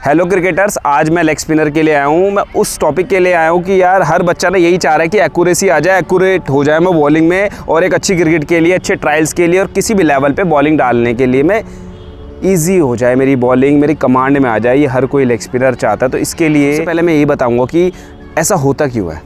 Hello cricketers, आज मैं leg spinner के लिए आया हूँ। मैं उस टॉपिक के लिए आया हूँ कि यार हर बच्चा ना यही चाह रहा है कि एक्यूरेसी आ जाए, एक्यूरेट हो जाए मैं बॉलिंग में, और एक अच्छी क्रिकेट के लिए, अच्छे ट्रायल्स के लिए और किसी भी लेवल पे बॉलिंग डालने के लिए मैं ईजी हो जाए, मेरी बॉलिंग मेरी कमांड में आ जाए। ये हर कोई लेग स्पिनर चाहता है। तो इसके लिए सबसे पहले मैं यही बताऊँगा कि ऐसा होता क्यों है।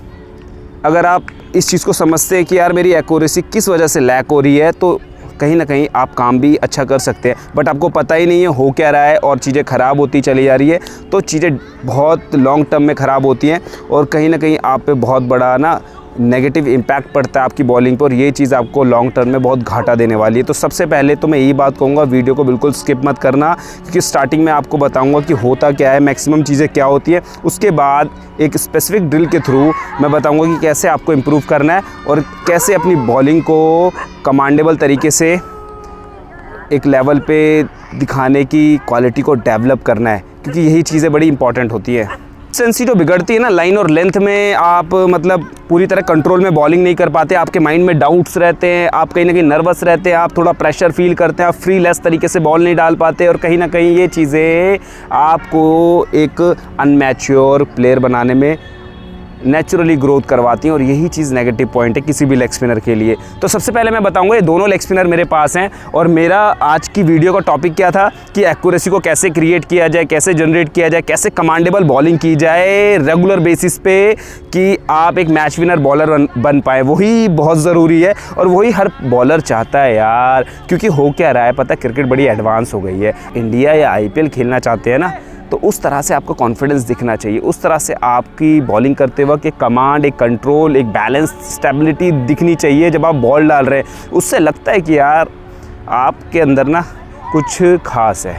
अगर आप इस चीज़ को समझते हैं कि यार मेरी एक्यूरेसी किस वजह से लैक हो रही है, तो कहीं ना कहीं आप काम भी अच्छा कर सकते हैं। बट आपको पता ही नहीं है हो क्या रहा है और चीज़ें ख़राब होती चली जा रही है, तो चीज़ें बहुत लॉन्ग टर्म में ख़राब होती हैं और कहीं ना कहीं आप पे बहुत बड़ा ना नेगेटिव इम्पैक्ट पड़ता है आपकी बॉलिंग पर, और ये चीज़ आपको लॉन्ग टर्म में बहुत घाटा देने वाली है। तो सबसे पहले तो मैं यही बात कहूँगा, वीडियो को बिल्कुल स्किप मत करना, क्योंकि स्टार्टिंग में आपको बताऊँगा कि होता क्या है, मैक्सिमम चीज़ें क्या होती है। उसके बाद एक स्पेसिफिक ड्रिल के थ्रू मैं बताऊँगा कि कैसे आपको इम्प्रूव करना है और कैसे अपनी बॉलिंग को कमांडेबल तरीके से एक लेवल पे दिखाने की क्वालिटी को डेवलप करना है, क्योंकि यही चीज़ें बड़ी इंपॉर्टेंट होती है। सेंसी जो बिगड़ती है ना लाइन और लेंथ में, आप मतलब पूरी तरह कंट्रोल में बॉलिंग नहीं कर पाते, आपके माइंड में डाउट्स रहते हैं, आप कहीं ना कहीं नर्वस रहते हैं, आप थोड़ा प्रेशर फील करते हैं, आप फ्री लेस तरीके से बॉल नहीं डाल पाते, और कहीं ना कहीं ये चीज़ें आपको एक अनमैच्योर प्लेयर बनाने में नेचुरली ग्रोथ करवाती हैं, और यही चीज़ नेगेटिव पॉइंट है किसी भी लेग स्पिनर के लिए। तो सबसे पहले मैं बताऊंगा, ये दोनों लेग स्पिनर मेरे पास हैं, और मेरा आज की वीडियो का टॉपिक क्या था कि एक्यूरेसी को कैसे क्रिएट किया जाए, कैसे जनरेट किया जाए, कैसे कमांडेबल बॉलिंग की जाए रेगुलर बेसिस पे, कि आप एक मैच विनर बॉलर बन पाए। वही बहुत ज़रूरी है और वही हर बॉलर चाहता है यार, क्योंकि हो क्या रहा है पता है, क्रिकेट बड़ी एडवांस हो गई है। इंडिया या IPL खेलना चाहते हैं ना, तो उस तरह से आपको कॉन्फिडेंस दिखना चाहिए, उस तरह से आपकी बॉलिंग करते वक्त एक कमांड, एक कंट्रोल, एक बैलेंस, स्टेबिलिटी दिखनी चाहिए जब आप बॉल डाल रहे हैं। उससे लगता है कि यार आपके अंदर ना कुछ खास है,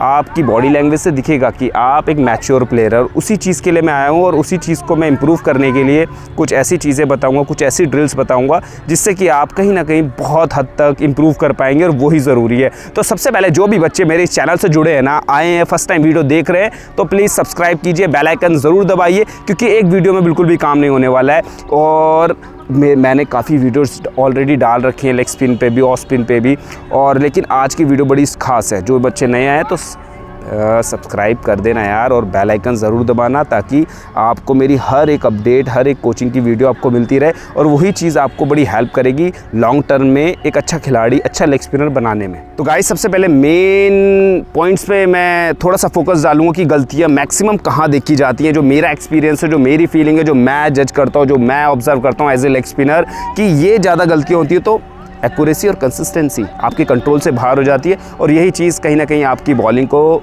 आपकी बॉडी लैंग्वेज से दिखेगा कि आप एक मैच्योर प्लेयर है। और उसी चीज़ के लिए मैं आया हूँ, और उसी चीज़ को मैं इम्प्रूव करने के लिए कुछ ऐसी चीज़ें बताऊँगा, कुछ ऐसी ड्रिल्स बताऊँगा जिससे कि आप कहीं ना कहीं बहुत हद तक इम्प्रूव कर पाएंगे, और वही ज़रूरी है। तो सबसे पहले जो भी बच्चे मेरे इस चैनल से जुड़े हैं ना, आए हैं, फर्स्ट टाइम वीडियो देख रहे हैं, तो प्लीज़ सब्सक्राइब कीजिए, बेल आइकन ज़रूर दबाइए, क्योंकि एक वीडियो में बिल्कुल भी काम नहीं होने वाला है। और मैंने काफ़ी वीडियोस ऑलरेडी डाल रखी हैं लेग स्पिन पे भी, ऑफ स्पिन पे भी, और लेकिन आज की वीडियो बड़ी ख़ास है। जो बच्चे नए आए तो सब्सक्राइब कर देना यार, और बेल आइकन ज़रूर दबाना, ताकि आपको मेरी हर एक अपडेट, हर एक कोचिंग की वीडियो आपको मिलती रहे, और वही चीज़ आपको बड़ी हेल्प करेगी लॉन्ग टर्म में एक अच्छा खिलाड़ी, अच्छा लेग स्पिनर बनाने में। तो गाइस, सबसे पहले मेन पॉइंट्स पे मैं थोड़ा सा फोकस डालूंगा कि गलतियाँ मैक्सिमम कहाँ देखी जाती हैं, जो मेरा एक्सपीरियंस है, जो मेरी फीलिंग है, जो मैं जज करता हूँ, जो मैं ऑब्जर्व करता हूँ एज ए लेग स्पिनर, कि ये ज़्यादा गलतियाँ होती है। तो एक्यूरेसी और कंसिस्टेंसी आपके कंट्रोल से बाहर हो जाती है, और यही चीज़ कहीं ना कहीं आपकी बॉलिंग को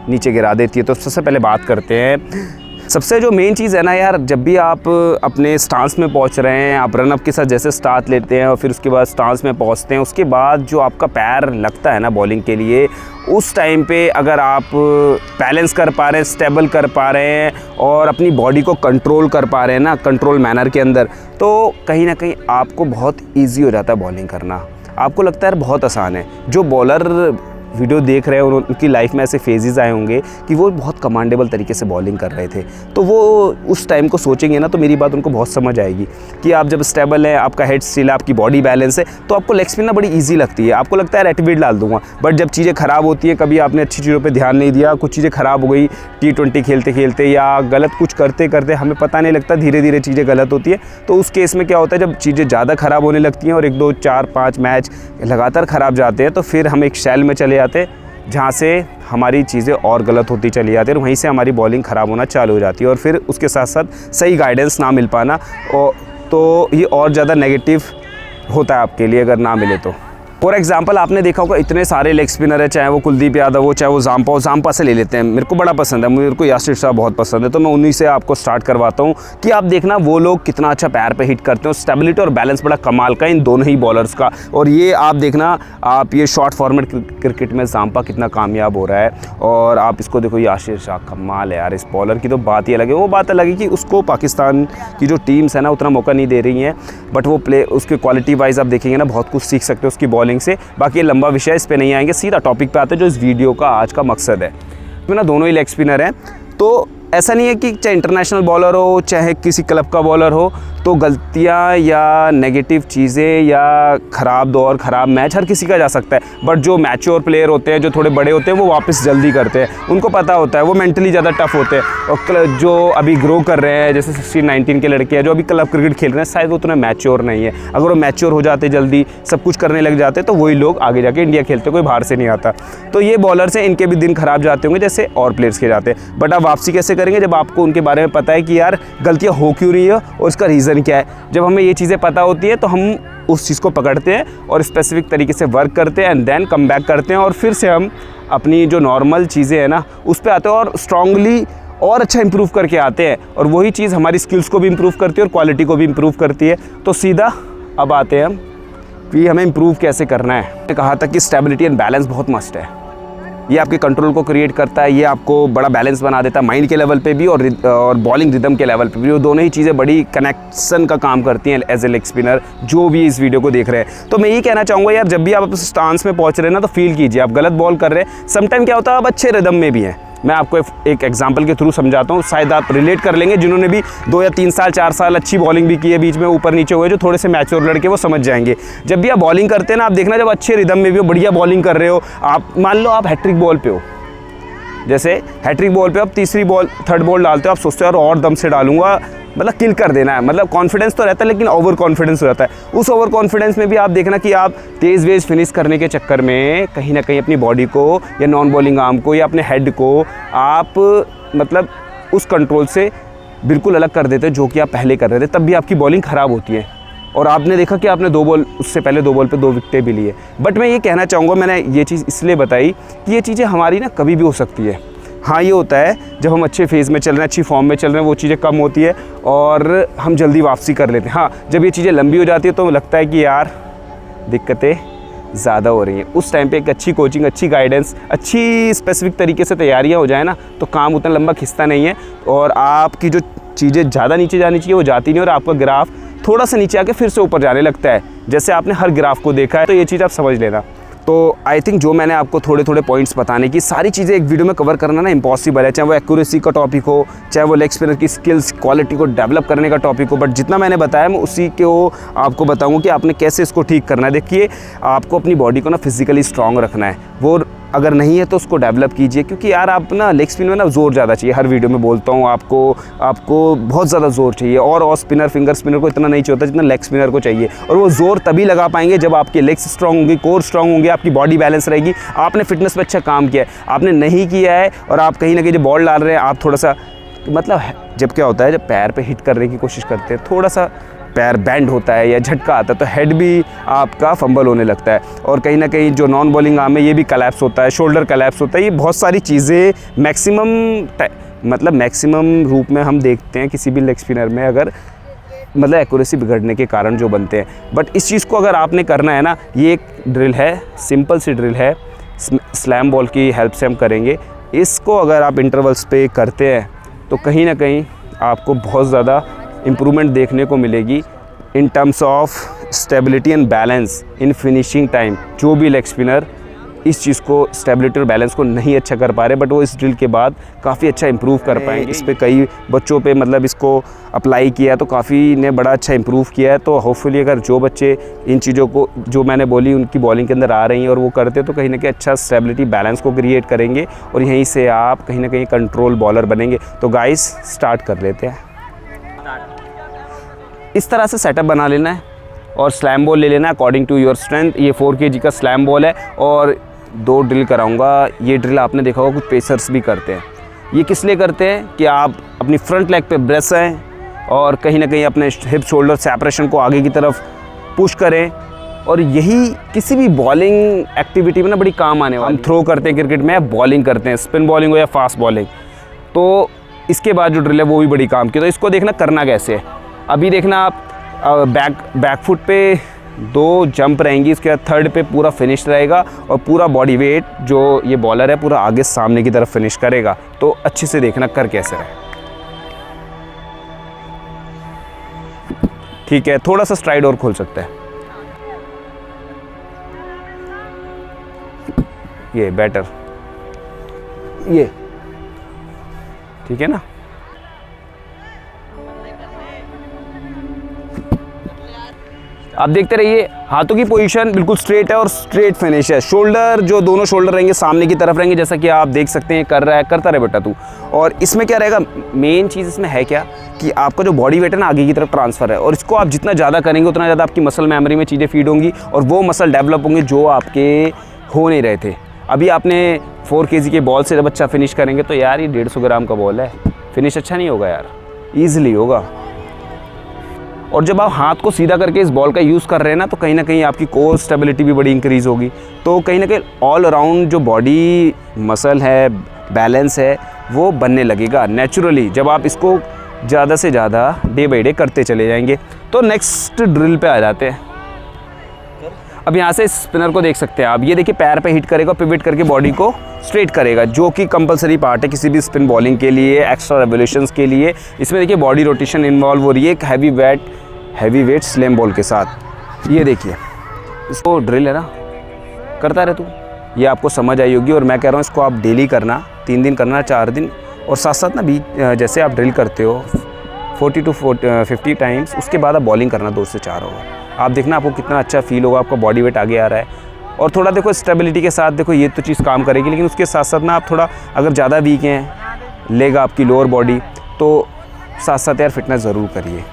नीचे गिरा देती है। तो सबसे पहले बात करते हैं, सबसे जो मेन चीज़ है ना यार, जब भी आप अपने स्टांस में पहुंच रहे हैं, आप रन अप के साथ जैसे स्टार्ट लेते हैं और फिर उसके बाद स्टांस में पहुंचते हैं, उसके बाद जो आपका पैर लगता है ना बॉलिंग के लिए, उस टाइम पे अगर आप बैलेंस कर पा रहे हैं, स्टेबल कर पा रहे हैं, और अपनी बॉडी को कंट्रोल कर पा रहे हैं ना कंट्रोल मैनर के अंदर, तो कहीं ना कहीं आपको बहुत ईजी हो जाता है बॉलिंग करना। आपको लगता है बहुत आसान है। जो बॉलर वीडियो देख रहे हैं और उनकी लाइफ में ऐसे फेजेस आए होंगे कि वो बहुत कमांडेबल तरीके से बॉलिंग कर रहे थे, तो वो उस टाइम को सोचेंगे ना, तो मेरी बात उनको बहुत समझ आएगी कि आप जब स्टेबल है, आपका हेड स्टिल है, आपकी बॉडी बैलेंस है, तो आपको लेग स्पिन ना बड़ी इजी लगती है। आपको लगता है एटीट्यूड डाल दूंगा, बट जब चीज़ें ख़राब होती हैं, कभी आपने अच्छी चीज़ों पर ध्यान नहीं दिया, कुछ चीज़ें ख़राब हो गई T20 खेलते खेलते, या गलत कुछ करते करते, हमें पता नहीं लगता, धीरे धीरे चीज़ें गलत होती है। तो उस केस में क्या होता है, जब चीज़ें ज़्यादा ख़राब होने लगती हैं और 1 2 4 5 मैच लगातार ख़राब जाते हैं, तो फिर हम एक शैल में चले जाते हैं, जहाँ से हमारी चीज़ें और गलत होती चली जाती है, और वहीं से हमारी बॉलिंग ख़राब होना चालू हो जाती है, और फिर उसके साथ साथ सही गाइडेंस ना मिल पाना, और तो ये और ज़्यादा नेगेटिव होता है आपके लिए अगर ना मिले तो। फॉर एग्जाम्पल, आपने देखा होगा इतने सारे लेग स्पिनर है, चाहे वो कुलदीप यादव हो, चाहे वो जाम्पा से ले लेते हैं। मेरे को बड़ा पसंद है, मेरे को यासिर शाह बहुत पसंद है, तो मैं उन्हीं से आपको स्टार्ट करवाता हूँ कि आप देखना वो लोग कितना अच्छा पैर पे हिट करते हैं। स्टेबिलिटी और बैलेंस बड़ा कमाल का इन दोनों ही बॉलर्स का, और ये आप देखना, आप ये शॉर्ट फॉर्मेट क्रिकेट में जाम्पा कितना कामयाब हो रहा है, और आप इसको देखो, यासिर शाह कमाल है यार। इस बॉलर की तो बात ही अलग है। वो बात अलग है कि उसको पाकिस्तान की जो टीम्स है ना उतना मौका नहीं दे रही हैं, बट वो उसके क्वालिटी वाइज आप देखेंगे ना, बहुत कुछ सीख सकते हो उसकी बॉलिंग से। बाकी ये लंबा विषय, इस पे नहीं आएंगे, सीधा टॉपिक पे आते हैं जो इस वीडियो का आज का मकसद है। तो ना दोनों ही लेग स्पिनर हैं, तो ऐसा नहीं है कि चाहे इंटरनेशनल बॉलर हो, चाहे किसी क्लब का बॉलर हो, तो गलतियाँ या नेगेटिव चीज़ें या ख़राब दौर, ख़राब मैच हर किसी का जा सकता है, बट जो मैच्योर प्लेयर होते हैं, जो थोड़े बड़े होते हैं, वो वापस जल्दी करते हैं। उनको पता होता है, वो मेंटली ज़्यादा टफ होते हैं। और जो अभी ग्रो कर रहे हैं, जैसे 16-19 के लड़के हैं जो अभी क्लब क्रिकेट खेल रहे हैं, शायद वो उतना मैच्योर नहीं है। अगर वो मैच्योर हो जाते, जल्दी सब कुछ करने लग जाते, तो वही लोग आगे जाके इंडिया खेलते, कोई बाहर से नहीं आता। तो ये बॉलर्स हैं, इनके भी दिन ख़राब जाते होंगे जैसे और प्लेयर्स के जाते हैं। बट आप वापसी कैसे करेंगे जब आपको उनके बारे में पता है कि यार गलतियाँ हो क्यों रही है और इसका रीज़न क्या है। जब हमें ये चीज़ें पता होती है तो हम उस चीज़ को पकड़ते हैं और स्पेसिफिक तरीके से वर्क करते हैं एंड देन कम बैक करते हैं और फिर से हम अपनी जो नॉर्मल चीज़ें हैं ना उस पर आते हैं और स्ट्रांगली और अच्छा इंप्रूव करके आते हैं। और वही चीज़ हमारी स्किल्स को भी इंप्रूव करती है और क्वालिटी को भी इंप्रूव करती है। तो सीधा अब आते हैं हम कि हमें इंप्रूव कैसे करना है। मैंने कहा था कि स्टेबिलिटी एंड बैलेंस बहुत मस्ट है। ये आपके कंट्रोल को क्रिएट करता है, ये आपको बड़ा बैलेंस बना देता है माइंड के लेवल पे भी और बॉलिंग रिदम के लेवल पे भी। वो दोनों ही चीज़ें बड़ी कनेक्शन का काम करती हैं एज ए लेग स्पिनर, जो भी इस वीडियो को देख रहे हैं। तो मैं ये कहना चाहूँगा यार, जब भी आप उस स्टांस में पहुँच रहे हैं ना, तो फील कीजिए आप गलत बॉल कर रहे हैं। समटाइम क्या होता है, आप अच्छे रिदम में भी हैं। मैं आपको एक एग्जांपल के थ्रू समझाता हूँ, शायद आप रिलेट कर लेंगे। जिन्होंने भी 2 या 3 साल 4 साल अच्छी बॉलिंग भी की है, बीच में ऊपर नीचे हुए, जो थोड़े से मैच्योर लड़के, वो समझ जाएंगे। जब भी आप बॉलिंग करते हैं ना, आप देखना जब अच्छे रिदम में भी हो, बढ़िया बॉलिंग कर रहे हो, आप मान लो आप हैट्रिक बॉल पे हो, जैसे हैट्रिक बॉल पे आप तीसरी बॉल थर्ड बॉल डालते हो, आप सोचते हो और दम से डालूंगा, मतलब किल कर देना है। मतलब कॉन्फिडेंस तो रहता है लेकिन ओवर कॉन्फिडेंस हो जाता है। उस ओवर कॉन्फिडेंस में भी आप देखना कि आप तेज़ वेज फिनिश करने के चक्कर में कहीं ना कहीं अपनी बॉडी को या नॉन बॉलिंग आर्म को या अपने हेड को आप मतलब उस कंट्रोल से बिल्कुल अलग कर देते हो जो कि आप पहले कर रहे थे। तब भी आपकी बॉलिंग ख़राब होती है और आपने देखा कि आपने 2 बॉल, उससे पहले 2 बॉल पे 2 विकेटें भी लिए। बट मैं ये कहना चाहूँगा, मैंने ये चीज़ इसलिए बताई कि ये चीज़ें हमारी ना कभी भी हो सकती है। हाँ, ये होता है जब हम अच्छे फेज़ में चल रहे हैं, अच्छी फॉर्म में चल रहे हैं, वो चीज़ें कम होती है और हम जल्दी वापसी कर लेते हैं। हाँ, जब ये चीज़ें लंबी हो जाती है तो लगता है कि यार दिक्कतें ज़्यादा हो रही हैं। उस टाइम पे एक अच्छी कोचिंग, अच्छी गाइडेंस, अच्छी स्पेसिफिक तरीके से तैयारियाँ हो जाए ना, तो काम उतना लंबा खिंचता नहीं है और आपकी जो चीज़ें ज़्यादा नीचे जानी चाहिए वो जाती नहीं और आपका ग्राफ थोड़ा सा नीचे आके फिर से ऊपर जाने लगता है। जैसे आपने हर ग्राफ को देखा है, तो ये चीज़ आप समझ लेना। तो आई थिंक जो मैंने आपको थोड़े थोड़े पॉइंट्स बताने की, सारी चीज़ें एक वीडियो में कवर करना ना इम्पॉसिबल है। चाहे वो एक्यूरेसी का टॉपिक हो, चाहे वो लेग स्पिनर की स्किल्स क्वालिटी को डेवलप करने का टॉपिक हो, बट जितना मैंने बताया मैं उसी को आपको बताऊंगा कि आपने कैसे इसको ठीक करना है। देखिए, आपको अपनी बॉडी को ना फिजिकली स्ट्रांग रखना है, वो अगर नहीं है तो उसको डेवलप कीजिए। क्योंकि यार आप ना लेग स्पिन में ना ज़ोर ज़्यादा चाहिए, हर वीडियो में बोलता हूँ आपको बहुत ज़्यादा ज़ोर चाहिए और स्पिनर फिंगर स्पिनर को इतना नहीं चाहिए जितना लेग स्पिनर को चाहिए। और वो ज़ोर तभी लगा पाएंगे जब आपके लेग्स स्ट्रांग होंगे, कोर स्ट्रांग होंगे, आपकी बॉडी बैलेंस रहेगी, आपने फिटनेस पर अच्छा काम किया है। आपने नहीं किया है और आप कहीं ना कहीं जो बॉल डाल रहे हैं, आप थोड़ा सा मतलब जब क्या होता है, जब पैर पे हिट करने की कोशिश करते हैं, थोड़ा सा पैर बैंड होता है या झटका आता है तो हेड भी आपका फंबल होने लगता है और कहीं ना कहीं जो नॉन बॉलिंग आर्म है ये भी कलैप्स होता है, शोल्डर कलैप्स होता है। ये बहुत सारी चीज़ें मैक्सिमम रूप में हम देखते हैं किसी भी लेग स्पिनर में, अगर मतलब एक्यूरेसी बिगड़ने के कारण जो बनते हैं। बट इस चीज़ को अगर आपने करना है ना, ये एक ड्रिल है, सिंपल सी ड्रिल है, स्लैम बॉल की हेल्प से हम करेंगे। इसको अगर आप इंटरवल्स पे करते हैं तो कहीं ना कहीं आपको बहुत ज़्यादा इम्प्रूवमेंट देखने को मिलेगी in terms of stability and balance in finishing time. जो भी लेग स्पिनर इस चीज़ को, स्टेबिलिटी और बैलेंस को नहीं अच्छा कर पा रहे, बट वो इस ड्रिल के बाद काफ़ी अच्छा इंप्रूव कर पाएंगे। इस पे कई बच्चों पे मतलब इसको अप्लाई किया तो काफ़ी ने बड़ा अच्छा इंप्रूव किया है। तो होपफुली अगर जो बच्चे इन चीज़ों को जो मैंने बोली उनकी बॉलिंग के अंदर आ रही हैं और वो करते तो कहीं ना कहीं अच्छा स्टेबिलिटी बैलेंस को क्रिएट करेंगे और यहीं से आप कहीं ना कहीं कंट्रोल बॉलर बनेंगे। तो गाइस स्टार्ट कर लेते हैं। इस तरह से सेटअप बना लेना है और स्लैम बॉल ले लेना है अकॉर्डिंग टू योर स्ट्रेंथ। ये 4 kg का स्लैम बॉल है और 2 ड्रिल कराऊंगा। ये ड्रिल आपने देखा होगा कुछ पेसर्स भी करते हैं। ये किस लिए करते हैं कि आप अपनी फ्रंट लेग पे ब्रेस हैं और कहीं ना कहीं अपने हिप शोल्डर सेपरेशन को आगे की तरफ पुश करें और यही किसी भी बॉलिंग एक्टिविटी में ना बड़ी काम आने वाली। हम थ्रो करते हैं क्रिकेट में, बॉलिंग करते हैं, स्पिन बॉलिंग हो या फास्ट बॉलिंग, तो इसके बाद जो ड्रिल है वो भी बड़ी काम की। तो इसको देखना करना कैसे है। अभी देखना आप बैक फुट पे 2 जंप रहेंगी, इसके बाद थर्ड पे पूरा फिनिश रहेगा और पूरा बॉडी वेट जो ये बॉलर है पूरा आगे सामने की तरफ फिनिश करेगा। तो अच्छे से देखना कर कैसे रहे। ठीक है, थोड़ा सा स्ट्राइड और खोल सकता है। ये बेटर, ये ठीक है ना। आप देखते रहिए, हाथों की पोजीशन बिल्कुल स्ट्रेट है और स्ट्रेट फिनिश है। शोल्डर, जो दोनों शोल्डर रहेंगे सामने की तरफ रहेंगे, जैसा कि आप देख सकते हैं। कर रहा है, करता रहे बेटा तू। और इसमें क्या रहेगा, मेन चीज़ इसमें है क्या कि आपका जो बॉडी वेट है ना आगे की तरफ ट्रांसफ़र है, और इसको आप जितना ज़्यादा करेंगे उतना ज़्यादा आपकी मसल मेमोरी में चीज़ें फीड होंगी और वो मसल डेवलप होंगे जो आपके हो नहीं रहे थे। अभी आपने 4 kg के बॉल से जब अच्छा फिनिश करेंगे तो यार ये 150 ग्राम का बॉल है, फिनिश अच्छा नहीं होगा यार, ईजिली होगा। और जब आप हाथ को सीधा करके इस बॉल का यूज़ कर रहे हैं ना, तो कहीं ना कहीं आपकी कोर स्टेबिलिटी भी बड़ी इंक्रीज़ होगी। तो कहीं ना कहीं ऑल अराउंड जो बॉडी मसल है, बैलेंस है, वो बनने लगेगा नेचुरली जब आप इसको ज़्यादा से ज़्यादा डे बाई डे करते चले जाएंगे। तो नेक्स्ट ड्रिल पे आ जाते हैं। अब यहाँ से स्पिनर को देख सकते हैं आप, ये देखिए पैर पे हिट करेगा, पिवट करके बॉडी को स्ट्रेट करेगा, जो कि कंपलसरी पार्ट है किसी भी स्पिन बॉलिंग के लिए, एक्स्ट्रा रेवोल्यूशंस के लिए। इसमें देखिए बॉडी रोटेशन इन्वॉल्व हो रही है एक हैवी वेट स्लैम बॉल के साथ। ये देखिए इसको ड्रिल है ना, करता रहे तू, ये आपको समझ आई होगी। और मैं कह रहा हूँ इसको आप डेली करना, 3 दिन करना, 4 दिन, और साथ साथ ना बीच जैसे आप ड्रिल करते हो 40 to 50 टाइम्स, उसके बाद आप बॉलिंग करना 2 से 4 ओवर। आप देखना आपको कितना अच्छा फील होगा, आपका बॉडी वेट आगे आ रहा है। और थोड़ा देखो स्टेबिलिटी के साथ, देखो ये तो चीज़ काम करेगी, लेकिन उसके साथ साथ ना आप थोड़ा अगर ज़्यादा वीक हैं, लेग आपकी लोअर बॉडी, तो साथ साथ यार फिटनेस ज़रूर करिए।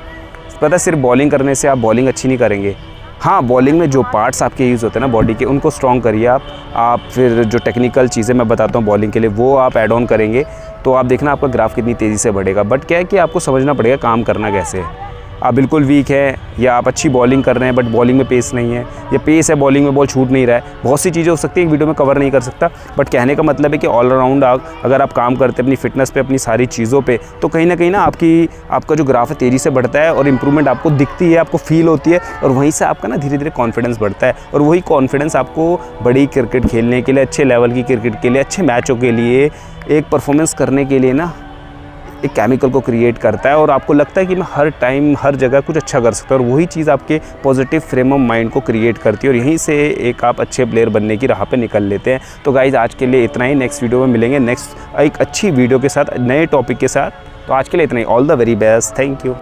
पता है सिर्फ बॉलिंग करने से आप बॉलिंग अच्छी नहीं करेंगे। हाँ, बॉलिंग में जो पार्ट्स आपके यूज़ होते हैं ना बॉडी के, उनको स्ट्रॉन्ग करिए आप फिर जो टेक्निकल चीज़ें मैं बताता हूँ बॉलिंग के लिए, वो आप ऐड ऑन करेंगे तो आप देखना आपका ग्राफ कितनी तेज़ी से बढ़ेगा। बट क्या है कि आपको समझना पड़ेगा काम करना कैसे है। आप बिल्कुल वीक हैं या आप अच्छी बॉलिंग कर रहे हैं बट बॉलिंग में पेस नहीं है, या पेस है बॉलिंग में बॉल छूट नहीं रहा है, बहुत सी चीज़ें हो सकती है, एक वीडियो में कवर नहीं कर सकता। बट कहने का मतलब है कि ऑल अराउंड अगर आप काम करते हैं अपनी फिटनेस पे, अपनी सारी चीज़ों पे, तो कहीं ना कहीं ना आपका जो ग्राफ है तेज़ी से बढ़ता है और इंप्रूवमेंट आपको दिखती है, आपको फील होती है, और वहीं से आपका ना धीरे धीरे कॉन्फिडेंस बढ़ता है। और वही कॉन्फिडेंस आपको बड़ी क्रिकेट खेलने के लिए, अच्छे लेवल की क्रिकेट के लिए, अच्छे मैचों के लिए, एक परफॉर्मेंस करने के लिए ना एक केमिकल को क्रिएट करता है, और आपको लगता है कि मैं हर टाइम हर जगह कुछ अच्छा कर सकता हूँ। और वही चीज़ आपके पॉजिटिव फ्रेम ऑफ माइंड को क्रिएट करती है, और यहीं से एक आप अच्छे प्लेयर बनने की राह पे निकल लेते हैं। तो गाइज़ आज के लिए इतना ही, नेक्स्ट वीडियो में मिलेंगे नेक्स्ट एक अच्छी वीडियो के साथ, नए टॉपिक के साथ। तो आज के लिए इतना ही, all the very best, thank you.